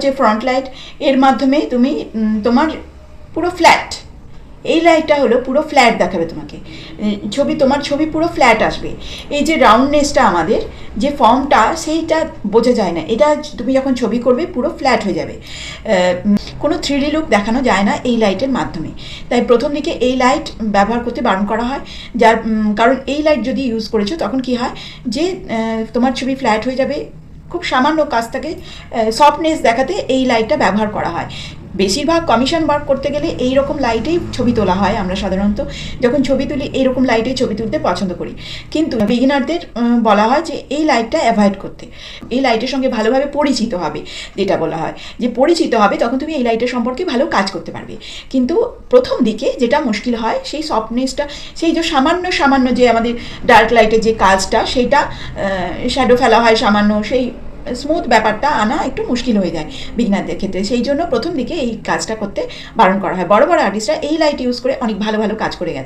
হচ্ছে front light, এর মাধ্যমে তুমি তোমার পুরো ফ্ল্যাট, এই লাইটটা হলো পুরো ফ্ল্যাট দেখাবে তোমাকে, তোমার ছবি পুরো ফ্ল্যাট আসবে। এই যে রাউন্ডনেসটা আমাদের যে ফর্মটা সেইটা বোঝা যায় না, এটা তুমি যখন ছবি করবে পুরো ফ্ল্যাট হয়ে যাবে, কোনো 3D লুক দেখানো যায় না এই লাইটের মাধ্যমে। তাই প্রথম দিকে এই লাইট ব্যবহার করতে বারণ করা হয়, কারণ এই লাইট যদি ইউজ করেছো তখন কি হয় যে তোমার ছবি ফ্ল্যাট হয়ে যাবে, খুব সামান্য কাজ থেকে সফটনেস দেখাতে এই লাইটটা ব্যবহার করা হয়। বেশিরভাগ কমিশন ওয়ার্ক করতে গেলে এই রকম লাইটেই ছবি তোলা হয়, আমরা সাধারণত যখন ছবি তুলি এইরকম লাইটেই ছবি তুলতে পছন্দ করি। কিন্তু বিগিনারদের বলা হয় যে এই লাইটটা অ্যাভয়েড করতে, এই লাইটের সঙ্গে ভালোভাবে পরিচিত হবে, যেটা বলা হয় যে পরিচিত হবে তখন তুমি এই লাইটের সম্পর্কে ভালো কাজ করতে পারবে। কিন্তু প্রথম দিকে যেটা মুশকিল হয় সেই সফটনেসটা, সেই যে সামান্য যে আমাদের ডার্ক লাইটের যে কাজটা সেটা শ্যাডো ফেলা হয় সামান্য, সেই স্মুথ ব্যাপারটা আনা একটু মুশকিল হয়ে যায় বিগিনারদের ক্ষেত্রে। সেই জন্য প্রথম দিকে এই কাজটা করতে বারণ করা হয়। বড় বড় আর্টিস্টরা এই লাইট ইউজ করে অনেক ভালো ভালো কাজ করে গেছে।